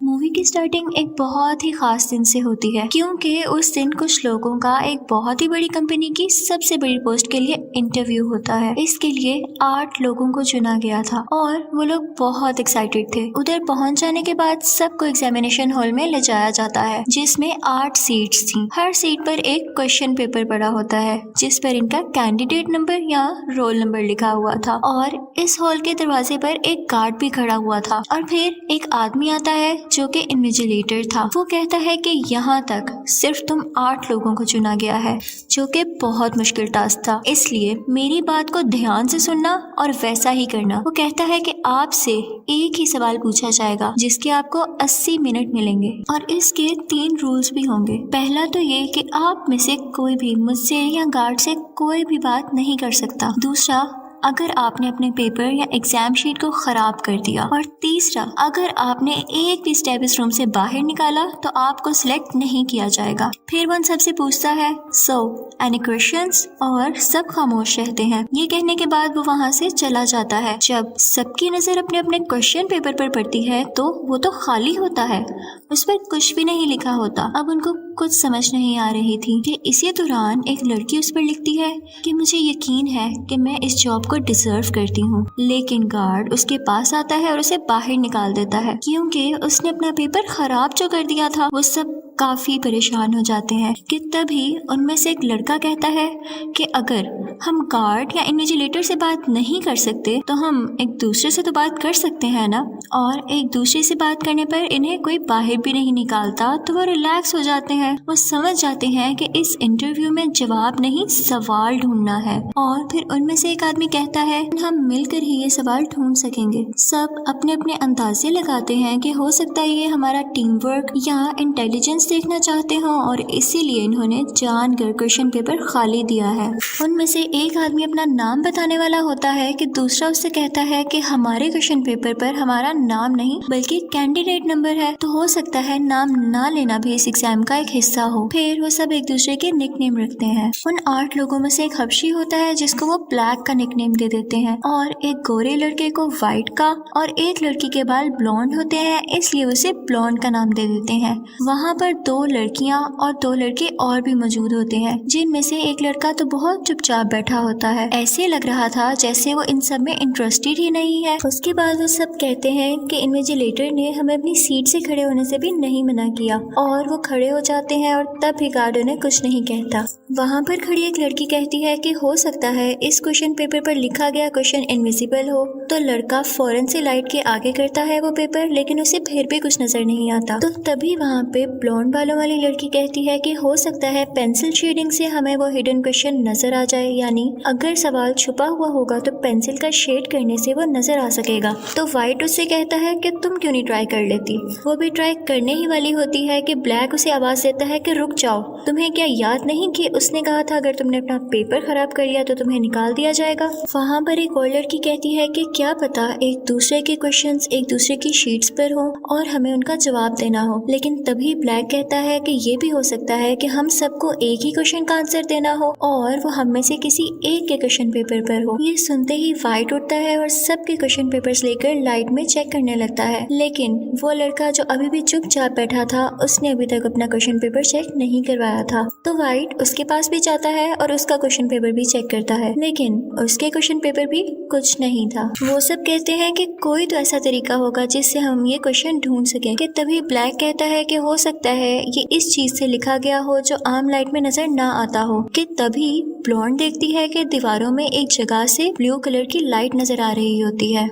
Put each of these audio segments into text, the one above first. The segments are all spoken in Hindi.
मूवी की स्टार्टिंग एक बहुत ही खास दिन से होती है क्योंकि उस दिन कुछ लोगों का एक बहुत ही बड़ी कंपनी की सबसे बड़ी पोस्ट के लिए इंटरव्यू होता है। इसके लिए 8 लोगों को चुना गया था और वो लोग बहुत एक्साइटेड थे। उधर पहुंच जाने के बाद सबको एग्जामिनेशन हॉल में ले जाया जाता है जिसमें 8 सीट्स थी। हर सीट पर एक क्वेश्चन पेपर पड़ा होता है जिस पर इनका कैंडिडेट नंबर या रोल नंबर लिखा हुआ था और इस हॉल के दरवाजे पर एक गार्ड भी खड़ा हुआ था और फिर एक आदमी आता है जो कि इन्विजिलेटर था। वो कहता है कि यहाँ तक सिर्फ तुम 8 लोगों को चुना गया है, जो कि बहुत मुश्किल टास्क था, इसलिए मेरी बात को ध्यान से सुनना और वैसा ही करना। वो कहता है कि आपसे एक ही सवाल पूछा जाएगा जिसके आपको 80 मिनट मिलेंगे और इसके 3 रूल्स भी होंगे। पहला तो ये कि आप में से कोई भी मुझसे या गार्ड से कोई भी बात नहीं कर सकता। दूसरा, अगर आपने अपने पेपर या एग्जाम शीट को खराब कर दिया। और तीसरा, अगर आपने एक भी स्टेप इस रूम से बाहर निकाला तो आपको सिलेक्ट नहीं किया जाएगा। फिर वो उन सबसे पूछता है, सो एनी क्वेश्चंस? और सब खामोश रहते हैं। ये कहने के बाद वो वहाँ से चला जाता है। जब सबकी नजर अपने अपने क्वेश्चन पेपर पर पड़ती है तो वो तो खाली होता है, उस पर कुछ भी नहीं लिखा होता। अब उनको कुछ समझ नहीं आ रही थी कि इसी दौरान एक लड़की उस पर लिखती है कि मुझे यकीन है कि मैं इस जॉब को डिजर्व करती हूँ। लेकिन गार्ड उसके पास आता है और उसे बाहर निकाल देता है क्योंकि उसने अपना पेपर खराब जो कर दिया था। वो सब काफी परेशान हो जाते हैं कि तभी उनमें से एक लड़का कहता है कि अगर हम गार्ड या इन्विजिलेटर से बात नहीं कर सकते तो हम एक दूसरे से तो बात कर सकते हैं ना। और एक दूसरे से बात करने पर इन्हें कोई बाहर भी नहीं निकालता तो वो रिलैक्स हो जाते हैं। वो समझ जाते हैं कि इस इंटरव्यू में जवाब नहीं सवाल ढूंढना है। और फिर उनमें से एक आदमी कहता है हम मिलकर ही ये सवाल ढूंढ सकेंगे। सब अपने अपने अंदाजे लगाते हैं कि हो सकता है ये हमारा टीम वर्क या इंटेलिजेंस देखना चाहते हो और इसीलिए इन्होंने जानकर क्वेश्चन पेपर खाली दिया है। उनमें से एक आदमी अपना नाम बताने वाला होता है कि दूसरा उससे कहता है कि हमारे क्वेश्चन पेपर पर हमारा नाम नहीं बल्कि कैंडिडेट नंबर है, तो हो सकता है नाम ना लेना भी इस एग्जाम का एक हिस्सा हो। फिर वो सब एक दूसरे के निकनेम रखते हैं। उन 8 लोगों में से एक हबशी होता है जिसको वो ब्लैक का निकनेम दे देते हैं और एक गोरे लड़के को व्हाइट का और एक लड़की के बाल ब्लॉन्ड होते हैं इसलिए उसे ब्लॉन्ड का नाम दे देते हैं। वहाँ पर 2 लड़कियां और 2 लड़के और भी मौजूद होते हैं जिनमें से एक लड़का तो बहुत चुपचाप बैठा होता है। ऐसे लग रहा था जैसे वो इन सब में इंटरेस्टेड ही नहीं है। उसके बाद वो सब कहते हैं कि इन्विजिलेटर ने हमें अपनी सीट से खड़े होने से भी नहीं मना किया और वो खड़े हो जाते हैं और तब भी गार्ड उन्हें कुछ नहीं कहता। वहाँ पर खड़ी एक लड़की कहती है कि हो सकता है इस क्वेश्चन पेपर पर लिखा गया क्वेश्चन इनविजिबल हो। तो लड़का फौरन से लाइट के आगे करता है वो पेपर, लेकिन उसे फिर भी कुछ नजर नहीं आता। तो तभी वहाँ पे ब्लॉन्ड बालों वाली लड़की कहती है कि हो सकता है पेंसिल शेडिंग से हमें वो हिडन क्वेश्चन नजर आ जाए, यानी अगर सवाल छुपा हुआ होगा तो पेंसिल का शेड करने से वो नजर आ सकेगा। तो व्हाइट उससे कहता है कि तुम क्यों नहीं ट्राई कर लेती। वो भी ट्राई करने ही वाली होती है कि ब्लैक उसे आवाज देता है कि रुक जाओ, तुम्हें क्या याद नहीं कि उसने कहा था अगर तुमने अपना पेपर खराब कर लिया तो तुम्हें निकाल दिया जाएगा। वहाँ पर एक और लड़की कहती है कि क्या पता एक दूसरे के क्वेश्चंस एक दूसरे की शीट्स पर हो और हमें उनका जवाब देना हो। लेकिन तभी ब्लैक कहता है कि ये भी हो सकता है कि हम सबको एक ही क्वेश्चन का आंसर देना हो और वो हम में से किसी एक के क्वेश्चन पेपर पर हो। ये सुनते ही व्हाइट उठता है और सबके क्वेश्चन पेपर्स लेकर लाइट में चेक करने लगता है। लेकिन वो लड़का जो अभी भी चुपचाप बैठा था उसने अभी तक अपना क्वेश्चन पेपर चेक नहीं करवाया था। तो व्हाइट उसके पास भी जाता है और उसका क्वेश्चन पेपर भी चेक करता है, लेकिन उसके क्वेश्चन पेपर भी कुछ नहीं था। वो सब कहते हैं कि कोई तो ऐसा तरीका होगा जिससे हम ये क्वेश्चन ढूंढ सकें। कि तभी ब्लैक कहता है कि हो सकता है ये इस चीज से लिखा गया हो जो आम लाइट में नजर ना आता हो। कि तभी ब्लॉन्ड देखती है कि दीवारों में एक जगह से ब्लू कलर की लाइट नजर आ रही होती है।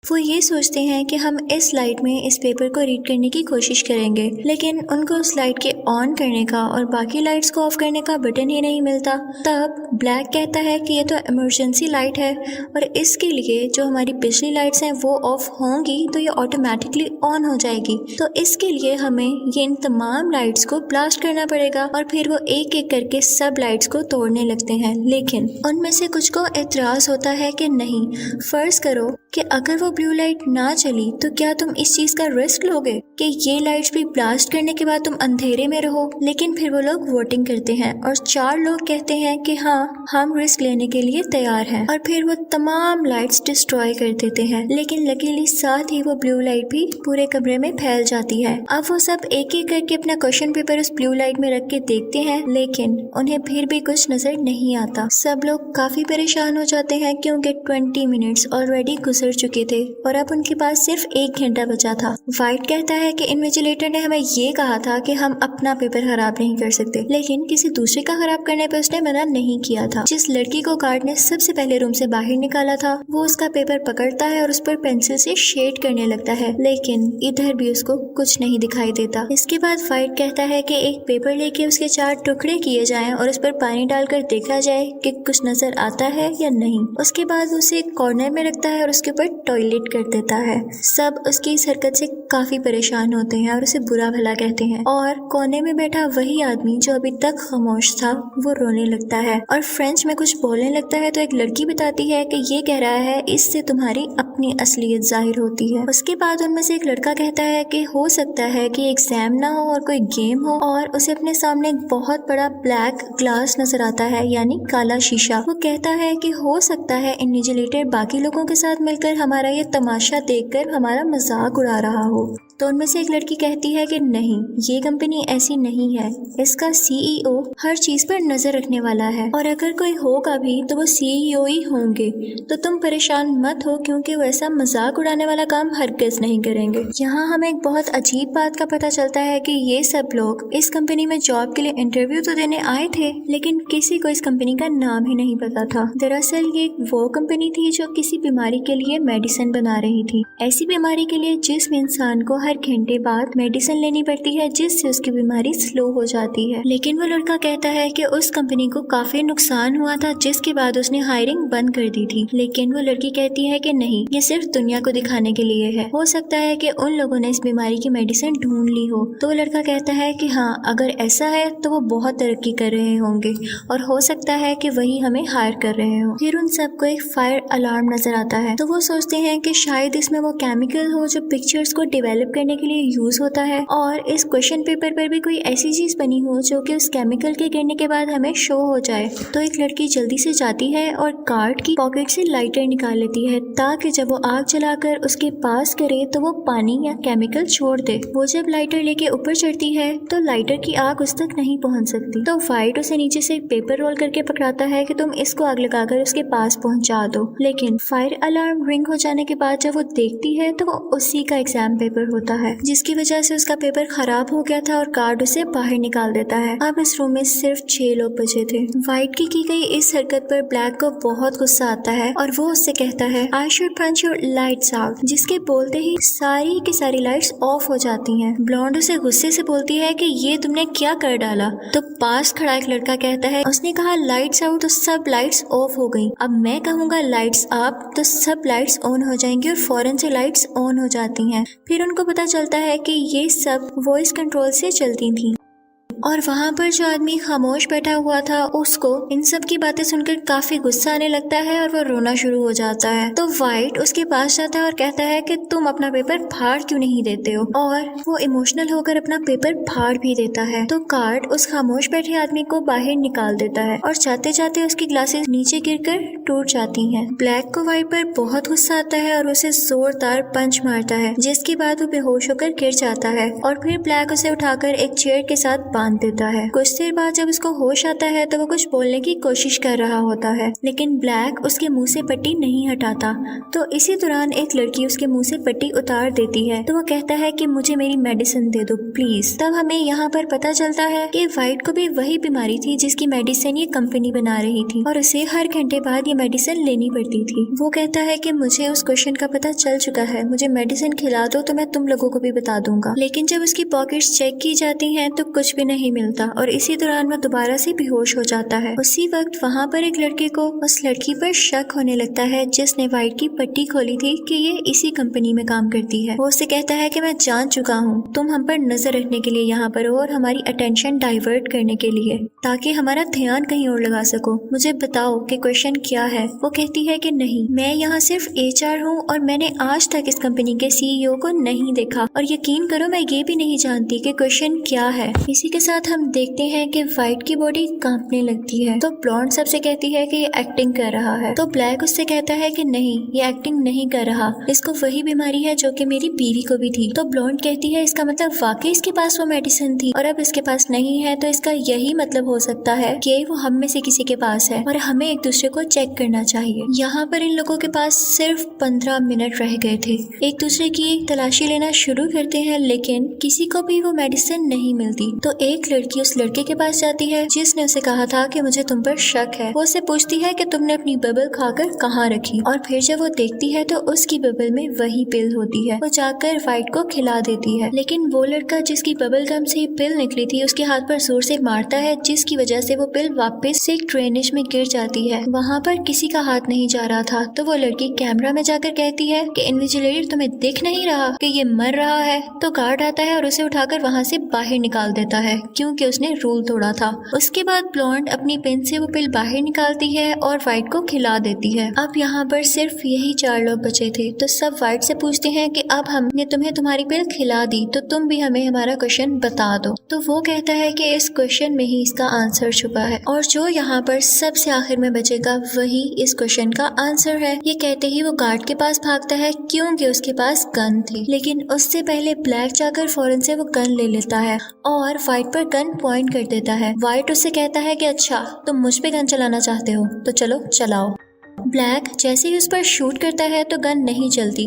वो ये सोचते हैं कि हम इस लाइट में इस पेपर को रीड करने की कोशिश करेंगे, लेकिन उनको उस लाइट के ऑन करने का और बाकी लाइट्स को ऑफ करने का बटन ही नहीं मिलता। तब ब्लैक कहता है कि ये तो इमरजेंसी लाइट है और इसके लिए जो हमारी पिछली लाइट्स हैं वो ऑफ होंगी तो ये ऑटोमेटिकली ऑन हो जाएगी। तो इसके लिए हमें ये इन तमाम लाइट्स को ब्लास्ट करना पड़ेगा। और फिर वो एक एक करके सब लाइट्स को तोड़ने लगते हैं। लेकिन उनमें से कुछ को एतराज होता है कि नहीं, फर्ज करो कि अगर वो ब्लू लाइट ना चली तो क्या तुम इस चीज का रिस्क लोगे कि ये लाइट्स भी ब्लास्ट करने के बाद तुम अंधेरे में रहो। लेकिन फिर वो लोग वोटिंग करते हैं और 4 लोग कहते हैं कि हाँ, हम रिस्क लेने के लिए तैयार हैं, और फिर वो तमाम लाइट्स डिस्ट्रॉय कर देते हैं। लेकिन लकीली साथ ही वो ब्लू लाइट भी पूरे कमरे में फैल जाती है। अब वो सब एक एक करके अपना क्वेश्चन पेपर उस ब्लू लाइट में रख के देखते हैं, लेकिन उन्हें फिर भी कुछ नजर नहीं आता। सब लोग काफी परेशान हो जाते हैं क्योंकि 20 मिनट्स ऑलरेडी गुजर चुके थे और अब उनके पास सिर्फ 1 घंटा बचा था। वाइट कहता है कि इन्विजिलेटर ने हमें ये कहा था कि हम अपना पेपर खराब नहीं कर सकते, लेकिन किसी दूसरे का खराब करने पे उसने मना नहीं किया था। जिस लड़की को गार्ड ने सबसे पहले रूम से बाहर निकाला था, वो उसका पेपर पकड़ता है और उस पर पेंसिल से शेड करने लगता है, लेकिन इधर भी उसको कुछ नहीं दिखाई देता। इसके बाद वाइट कहता है कि एक पेपर लेके उसके 4 टुकड़े किए जाएं और उस पर पानी डालकर देखा जाए कि कुछ नजर आता है या नहीं। उसके बाद उसे एक कॉर्नर में रखता है और उसके ऊपर टॉयलेट कर देता है। सब उसकी इस हरकत से काफी परेशान होते हैं और उसे बुरा भला कहते हैं, और कोने में बैठा वही आदमी जो अभी तक खामोश था वो रोने लगता है और फ्रेंच में कुछ बोलने लगता है। तो एक लड़की बताती है कि ये कह रहा है इससे तुम्हारी अपनी असलियत जाहिर होती है। उसके बाद उनमें से एक लड़का कहता है कि हो सकता है कि एग्जाम ना हो और कोई गेम हो, और उसे अपने सामने एक बहुत बड़ा ब्लैक ग्लास नजर आता है, यानी काला शीशा। वो कहता है कि हो सकता है इन्विजिलेटर बाकी लोगों के साथ मिलकर हमारा ये तमाशा देखकर हमारा मजाक उड़ा रहा हो। तो उनमें से एक लड़की कहती है कि नहीं, ये कंपनी ऐसी नहीं है, इसका सीईओ हर चीज पर नजर रखने वाला है, और अगर कोई होगा भी तो वो सीईओ ही होंगे। तो तुम परेशान मत हो क्योंकि वो ऐसा मजाक उड़ाने वाला काम हरगिज नहीं करेंगे। यहाँ हमें एक बहुत अजीब बात का पता चलता है कि ये सब लोग इस कंपनी में जॉब के लिए इंटरव्यू तो देने आए थे, लेकिन किसी को इस कंपनी का नाम ही नहीं पता था। दरअसल ये वो कंपनी थी जो किसी बीमारी के लिए मेडिसिन बना रही थी, ऐसी बीमारी के लिए जिसमें इंसान को हर घंटे बाद मेडिसिन लेनी पड़ती है जिससे उसकी बीमारी स्लो हो जाती है। लेकिन वो लड़का कहता है कि उस कंपनी को काफी नुकसान हुआ था जिसके बाद उसने हायरिंग बंद कर दी थी। लेकिन वो लड़की कहती है कि नहीं, ये सिर्फ दुनिया को दिखाने के लिए है, हो सकता है कि उन लोगों ने इस बीमारी की मेडिसिन ढूंढ ली हो। तो वो लड़का कहता है कि हाँ, अगर ऐसा है तो वो बहुत तरक्की कर रहे होंगे और हो सकता है कि वही हमें हायर कर रहे हो। फिर उन सबको एक फायर अलार्म नजर आता है, तो वो सोचते हैं कि शायद इसमें वो केमिकल हो जो पिक्चर्स को डेवलप करने के लिए यूज होता है, और इस क्वेश्चन पेपर पर भी कोई ऐसी चीज बनी हो जो कि उस केमिकल के गिरने के बाद हमें शो हो जाए। तो एक लड़की जल्दी से जाती है और गार्ड की पॉकेट से लाइटर निकाल लेती है ताकि जब वो आग जलाकर उसके पास करे तो वो पानी या केमिकल छोड़ दे। वो जब लाइटर लेके ऊपर चढ़ती है तो लाइटर की आग उस तक नहीं पहुंच सकती। तो वाइट उसे नीचे से पेपर रोल करके पकड़ाता है कि तुम इसको आग लगाकर उसके पास पहुंचा दो। लेकिन फायर अलार्म रिंग हो जाने के बाद जब वो देखती है तो वो उसी का एग्जाम पेपर होता है, जिसकी वजह से उसका पेपर खराब हो गया था और गार्ड उसे बाहर निकाल देता है। अब इस रूम में सिर्फ 6 लोग बचे थे। वाइट की गई इस हरकत पर ब्लैक को बहुत गुस्सा आता है और वो उससे कहता है I should punch your lights out, जिसके बोलते ही सारी की सारी लाइट्स ऑफ हो जाती हैं। ब्लॉन्ड उसे गुस्से से बोलती है कि ये तुमने क्या कर डाला। तो पास खड़ा एक लड़का कहता है उसने कहा लाइट्स आउट तो सब लाइट्स ऑफ हो गई, अब मैं कहूँगा लाइट्स अप तो सब लाइट्स ऑन हो जाएंगी, और फौरन से लाइट्स ऑन हो जाती हैं। फिर उनको पता चलता है कि ये सब वॉइस कंट्रोल से चलती थी, और वहाँ पर जो आदमी खामोश बैठा हुआ था उसको इन सब की बातें सुनकर काफी गुस्सा आने लगता है और वो रोना शुरू हो जाता है। तो वाइट उसके पास जाता है और कहता है कि तुम अपना पेपर फाड़ क्यों नहीं देते हो, और वो इमोशनल होकर अपना पेपर फाड़ भी देता है। तो गार्ड उस खामोश बैठे आदमी को बाहर निकाल देता है और जाते जाते उसकी ग्लासेस नीचे गिरकर टूट जाती हैं। ब्लैक को वाइट पर बहुत गुस्सा आता है और उसे जोरदार पंच मारता है, जिसके बाद वो बेहोश होकर गिर जाता है, और फिर ब्लैक उसे उठाकर एक चेयर के साथ बांध देता है। कुछ देर बाद जब उसको होश आता है तो वो कुछ बोलने की कोशिश कर रहा होता है, लेकिन ब्लैक उसके मुंह से पट्टी नहीं हटाता। तो इसी दौरान एक लड़की उसके मुंह से पट्टी उतार देती है, तो वो कहता है कि मुझे मेरी मेडिसिन दे दो प्लीज। तब हमें यहाँ पर पता चलता है कि वाइट को भी वही बीमारी थी जिसकी मेडिसिन ये कंपनी बना रही थी, और उसे हर घंटे बाद ये मेडिसिन लेनी पड़ती थी। वो कहता है कि मुझे उस क्वेश्चन का पता चल चुका है, मुझे मेडिसिन खिला दो तो मैं तुम लोगों को भी बता दूंगा। लेकिन जब उसकी पॉकेट्स चेक की जाती हैं तो कुछ भी नहीं नहीं मिलता और इसी दौरान वो दोबारा से बेहोश हो जाता है। उसी वक्त वहाँ पर एक लड़के को उस लड़की पर शक होने लगता है जिसने वाइट की पट्टी खोली थी कि ये इसी कंपनी में काम करती है। वो उससे कहता है कि मैं जान चुका हूँ, तुम हम पर नजर रखने के लिए यहाँ पर हो और हमारी अटेंशन डाइवर्ट करने के लिए, ताकि हमारा ध्यान कहीं और लगा सको। मुझे बताओ कि क्वेश्चन क्या है। वो कहती है कि नहीं, मैं यहाँ सिर्फ HR हूँ और मैंने आज तक इस कंपनी के CEO को नहीं देखा और यकीन करो मैं ये भी नहीं जानती कि क्वेश्चन क्या है। इसी के साथ हम देखते हैं कि वाइट की बॉडी कांपने लगती है तो ब्लॉन्ड सबसे कहती है कि ये एक्टिंग कर रहा है। तो ब्लैक उससे कहता है कि नहीं, ये एक्टिंग नहीं कर रहा, इसको वही बीमारी है जो कि मेरी बीवी को भी थी। तो ब्लॉन्ड कहती है इसका मतलब वाकई इसके पास वो मेडिसिन थी और अब इसके पास नहीं है, तो इसका यही मतलब हो सकता है कि वो हम में से किसी के पास है और हमें एक दूसरे को चेक करना चाहिए। यहाँ पर इन लोगों के पास सिर्फ 15 मिनट रह गए थे। एक दूसरे की तलाशी लेना शुरू करते हैं लेकिन किसी को भी वो मेडिसिन नहीं मिलती। तो एक लड़की उस लड़के के पास जाती है जिसने उसे कहा था कि मुझे तुम पर शक है। वो उसे पूछती है कि तुमने अपनी बबल खाकर कहाँ रखी, और फिर जब वो देखती है तो उसकी बबल में वही पिल होती है। वो जाकर वाइट को खिला देती है, लेकिन वो लड़का जिसकी बबल गम से पिल निकली थी उसके हाथ पर जोर से मारता है जिसकी वजह से वो पिल वापस से ड्रेनेज में गिर जाती है। वहाँ पर किसी का हाथ नहीं जा रहा था तो वो लड़की कैमरा में जाकर कहती है कि इन्विजिलेटर तुम्हें दिख नहीं रहा कि ये मर रहा है। तो गार्ड आता है और उसे उठाकर वहाँ से बाहर निकाल देता है क्योंकि उसने रूल तोड़ा था। उसके बाद ब्लॉन्ड अपनी पेन से वो पिल बाहर निकालती है और वाइट को खिला देती है। अब यहाँ पर सिर्फ यही 4 लोग बचे थे तो सब वाइट से पूछते हैं कि अब हमने तुम्हें तुम्हारी पिल खिला दी तो तुम भी हमें हमारा क्वेश्चन बता दो। तो वो कहता है कि इस क्वेश्चन में ही इसका आंसर छुपा है और जो यहाँ पर सबसे आखिर में बचेगा वही इस क्वेश्चन का आंसर है। ये कहते ही वो गार्ड के पास भागता है क्योंकि उसके पास गन थी, लेकिन उससे पहले ब्लैक जाकर फौरन से वो गन ले लेता है और वाइट पर गन पॉइंट कर देता है। वाइट उससे कहता है कि अच्छा तुम मुझ पे गन चलाना चाहते हो तो चलो चलाओ। ब्लैक जैसे ही उस पर शूट करता है तो गन नहीं चलती।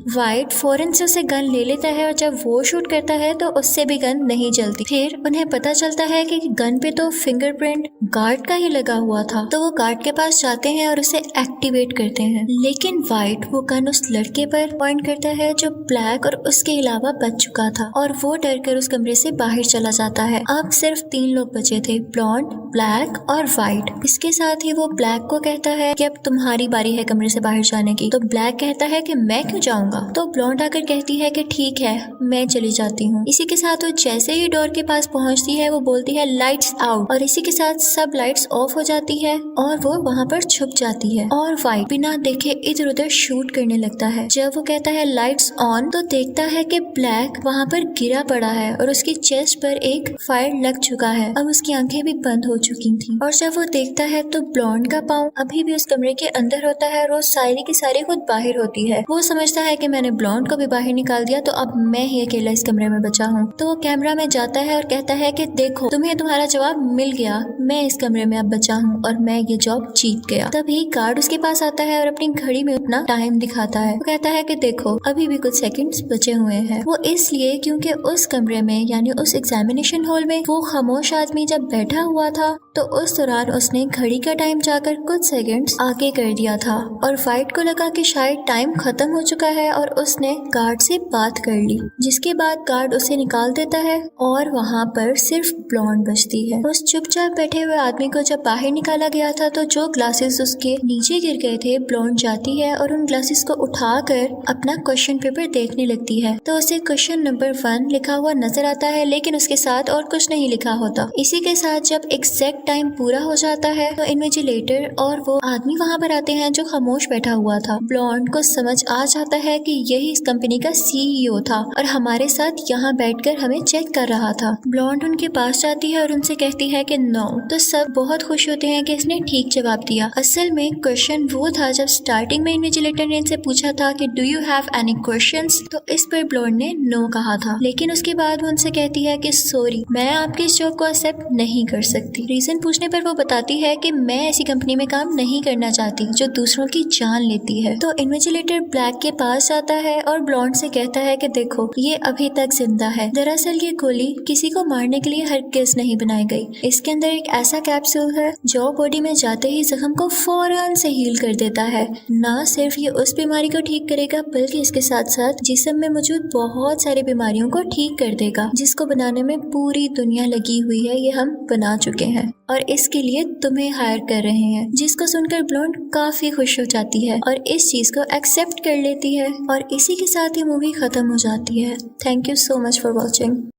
वाइट फौरन से उसे गन ले लेता है और जब वो शूट करता है तो उससे भी गन नहीं चलती। फिर उन्हें पता चलता है कि गन पे तो फिंगरप्रिंट गार्ड का ही लगा हुआ था। तो वो गार्ड के पास जाते हैं और उसे एक्टिवेट करते हैं, लेकिन वाइट वो गन उस लड़के पर पॉइंट करता है जो ब्लैक और उसके अलावा बच चुका था और वो डर कर उस कमरे से बाहर चला जाता है। अब सिर्फ 3 लोग बचे थे, ब्लॉन्ड, ब्लैक और वाइट। इसके साथ ही वो ब्लैक को कहता है कि अब तुम्हारी बारी है कमरे से बाहर जाने की। तो ब्लैक कहता है कि मैं क्यों जाऊंगा। तो ब्लॉन्ड आकर कहती है कि ठीक है मैं चली जाती हूँ। इसी के साथ वो जैसे ही डोर के पास पहुँचती है वो बोलती है लाइट्स आउट और इसी के साथ सब लाइट्स ऑफ हो जाती है और वो वहाँ पर छुप जाती है और वाइट बिना देखे इधर उधर शूट करने लगता है। जब वो कहता है लाइट्स ऑन तो देखता है कि ब्लैक वहाँ पर गिरा पड़ा है और उसकी चेस्ट पर एक फायर लग चुका है। अब उसकी आंखें भी बंद हो चुकी थी और जब वो देखता है तो ब्लॉन्ड का पाँव अभी भी उस कमरे के अंदर होता है और वो सारी की सारी खुद बाहर होती है। वो समझता है कि मैंने ब्लॉन्ड को भी बाहर निकाल दिया तो अब मैं ही अकेला इस कमरे में बचा हूँ। तो वो कैमरा में जाता है और कहता है कि देखो तुम्हें तुम्हारा जवाब मिल गया, मैं इस कमरे में अब बचा हूँ और मैं ये जॉब जीत गया। तभी गार्ड उसके पास आता है और अपनी घड़ी में उतना टाइम दिखाता है। वो कहता है कि देखो अभी भी कुछ सेकंड्स बचे हुए हैं। वो इसलिए क्योंकि उस कमरे में यानी उस एग्जामिनेशन हॉल में वो खामोश आदमी जब बैठा हुआ था तो उस दौरान उसने घड़ी का टाइम जाकर कुछ सेकंड्स आगे कर दिया था और वाइट को लगा कि शायद टाइम खत्म हो चुका है और उसने गार्ड से बात कर ली, जिसके बाद गार्ड उसे निकाल देता है और वहाँ पर सिर्फ ब्लॉन्ड बचती है। उस चुपचाप बैठे हुए आदमी को जब बाहर निकाला गया था तो जो ग्लासेस उसके नीचे गिर गए थे, ब्लॉन्ड जाती है और उन ग्लासेस को उठाकर अपना क्वेश्चन पेपर देखने लगती है। तो उसे क्वेश्चन नंबर 1 लिखा हुआ नजर आता है लेकिन उसके साथ और कुछ नहीं लिखा होता। इसी के साथ जब एग्जैक्ट टाइम पूरा हो जाता है तो इन्विजिलेटर और वो आदमी वहाँ पर आते हैं जो खामोश बैठा हुआ था। ब्लॉन्ड को समझ आ जाता है कि यही इस कंपनी का CEO था और हमारे साथ यहाँ बैठकर हमें चेक कर रहा था। ब्लॉन्ड उनके पास जाती है और उनसे कहती है कि नो। तो सब बहुत खुश होते हैं कि इसने ठीक जवाब दिया। असल में क्वेश्चन वो था जब स्टार्टिंग में इन्विजिलेटर ने इनसे पूछा था कि do you have any questions, तो इस पर ब्लॉन्ड ने नो कहा था, लेकिन उसके बाद वो उनसे कहती है कि सॉरी मैं आपकी इस जॉब को एक्सेप्ट नहीं कर सकती। रीजन पूछने पर वो बताती है कि मैं ऐसी कंपनी में काम नहीं करना चाहती आती जो दूसरों की जान लेती है। तो इन्विजिलेटर ब्लैक के पास जाता है और ब्लॉन्ड से कहता है कि देखो ये अभी तक जिंदा है। दरअसल ये गोली किसी को मारने के लिए हरगिज़ नहीं बनाई गई। इसके अंदर एक ऐसा कैप्सूल है जो बॉडी में जाते ही जख्म को फौरन से हील कर देता है। ना सिर्फ ये उस बीमारी को ठीक करेगा बल्कि इसके साथ साथ जिस्म में मौजूद बहुत सारी बीमारियों को ठीक कर देगा, जिसको बनाने में पूरी दुनिया लगी हुई है। ये हम बना चुके हैं और इसके लिए तुम्हें हायर कर रहे हैं। जिसको सुनकर ब्लॉन्ड काफी खुश हो जाती है और इस चीज को एक्सेप्ट कर लेती है और इसी के साथ ही मूवी खत्म हो जाती है। Thank you so much for watching.